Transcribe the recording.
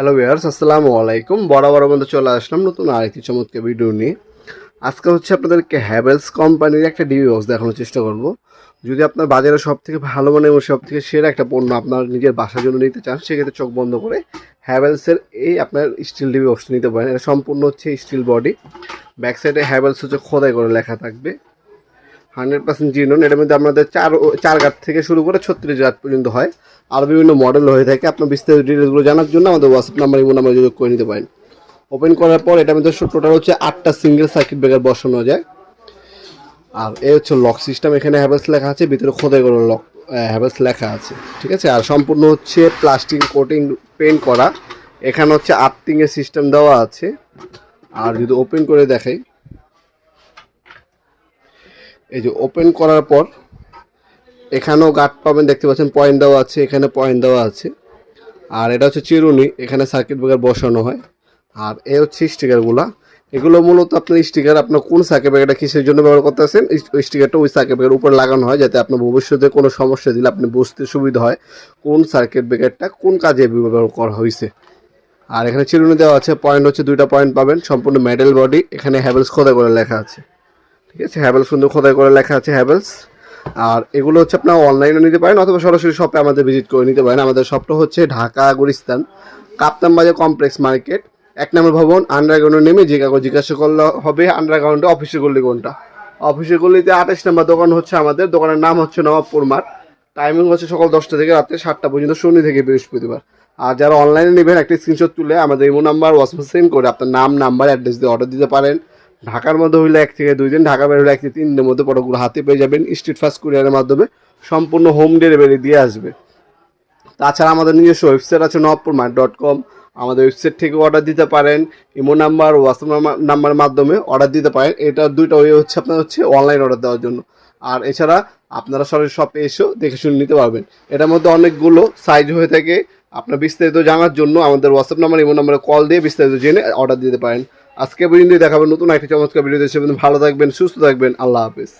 Hello viewers, আসসালামু আলাইকুম। বরাবর মধ্যে চলে আসলাম নতুন আরেকটি চমৎকার ভিডিও নিয়ে। আজকে হচ্ছে আপনাদেরকে হ্যাভেলস কোম্পানির একটা ডিবি বক্স দেখানোর চেষ্টা করব। যদি আপনার বাজারে সব থেকে ভালো মানে এবং সব থেকে সেরা একটা পণ্য আপনার নিজের বাসার জন্য নিতে চান, সেক্ষেত্রে চোখ বন্ধ করে হ্যাভেলসের এই আপনার স্টিল ডিবি বক্সটা নিতে পারেন। এটা সম্পূর্ণ হচ্ছে স্টিল বডি, ব্যাক সাইডে হ্যাভেলস হচ্ছে খোদাই করে লেখা থাকবে, 100% জিনোন। এটার মধ্যে আমাদের চার গাঁট থেকে শুরু করে 36 গাঁট পর্যন্ত হয়, আর বিভিন্ন মডেল হয়ে থাকে। আপনার বিস্তারিত ডিটেলসগুলো জানার জন্য আমাদের হোয়াটসঅ্যাপ নাম্বার ইমো নাম্বার যোগাযোগ করে নিতে পারেন। ওপেন করার পর এটার মধ্যে টোটাল হচ্ছে 8টা সিঙ্গেল সার্কিট ব্রেকার বসানো যায়। আর এই হচ্ছে লক সিস্টেম, এখানে হ্যাভেলস লেখা আছে, ভিতরে খোদাই করে লক হ্যাভেলস লেখা আছে, ঠিক আছে। আর সম্পূর্ণ হচ্ছে প্লাস্টিক কোটিং পেন্ট করা। এখানে হচ্ছে আর্থিংয়ের সিস্টেম দেওয়া আছে। আর যদি ওপেন করে দেখাই, এই যে ওপেন করার পর এখানেও গার্ড পাবেন, দেখতে পাচ্ছেন পয়েন্ট দেওয়া আছে, এখানে পয়েন্ট দেওয়া আছে। আর এটা হচ্ছে চিরুনি, এখানে সার্কিট ব্রেকার বসানো হয়। আর এই হচ্ছে স্টিকারগুলো, এগুলো মূলত আপনার স্টিকার আপনার কোন সার্কিট ব্রেকারটা কিসের জন্য ব্যবহার করতেছেন, ওই স্টিকারটা ওই সার্কিট ব্রেকার উপরে লাগানো হয়, যাতে আপনার ভবিষ্যতে কোনো সমস্যা দিলে আপনি বুঝতে সুবিধা হয় কোন সার্কিট ব্রেকারটা কোন কাজে ব্যবহার করা হয়েছে। আর এখানে চিরুনি দেওয়া আছে, পয়েন্ট হচ্ছে 2টা পয়েন্ট পাবেন, সম্পূর্ণ মেটাল বডি। এখানে হ্যাভেলস খোদাই করে লেখা আছে, ঠিক আছে। হ্যাভেলস সুন্দর খোদাই করে লেখা আছে হ্যাভেলস। আর এগুলো হচ্ছে আপনার অনলাইনে নিতে পারেন অথবা সরাসরি শপে আমাদের ভিজিট করে নিতে পারেন। আমাদের শপটা হচ্ছে ঢাকা গুলিস্তান কাপ্তান বাজার কমপ্লেক্স মার্কেট, 1 নম্বর ভবন, আন্ডারগ্রাউন্ডে নেমে যে কাগজ জিজ্ঞাসা করলে হবে আন্ডারগ্রাউন্ডে অফিসে গলি কোনটা। অফিসের গলিতে 28 নম্বর দোকান হচ্ছে আমাদের। দোকানের নাম হচ্ছে নবাবপুর মাঠ। টাইমিং হচ্ছে সকাল 10টা থেকে রাত্রে 7টা পর্যন্ত, শনি থেকে বৃহস্পতিবার। আর যারা অনলাইনে নেবেন একটা স্ক্রিনশট তুলে আমাদের ইমো নাম্বার হোয়াটসঅ্যাপে সেন্ড করে আপনার নাম নাম্বার অ্যাড্রেস দিয়ে অর্ডার দিতে পারেন। ঢাকার মধ্যে হইলে 1 থেকে 2 দিন, ঢাকা বাইরে হলে 1 থেকে 3 দিনের মধ্যে প্রোডাক্টগুলো হাতে পেয়ে যাবেন। স্ট্রিট ফাস্ট কুরিয়ারের মাধ্যমে সম্পূর্ণ হোম ডেলিভারি দিয়ে আসবে। তাছাড়া আমাদের নিজস্ব ওয়েবসাইট আছে nawapurmart.com, আমাদের ওয়েবসাইট থেকে অর্ডার দিতে পারেন। ইমো নাম্বার হোয়াটসঅ্যাপ নাম্বারের মাধ্যমে অর্ডার দিতে পারেন। এটা দুইটা ওয়ে হচ্ছে আপনার হচ্ছে অনলাইন অর্ডার দেওয়ার জন্য। আর এছাড়া আপনারা সরাসরি শপে এসেও দেখে শুনে নিতে পারবেন। এটার মধ্যে অনেকগুলো সাইজ হয়ে থাকে। আপনার বিস্তারিত জানার জন্য আমাদের হোয়াটসঅ্যাপ নাম্বার ইমো নাম্বারে কল দিয়ে বিস্তারিত জেনে অর্ডার দিতে পারেন। আজকে পর্যন্ত দেখাবেন নতুন একটা চমৎকার ভিডিও। ভালো থাকবেন, সুস্থ থাকবেন, আল্লাহ হাফেজ।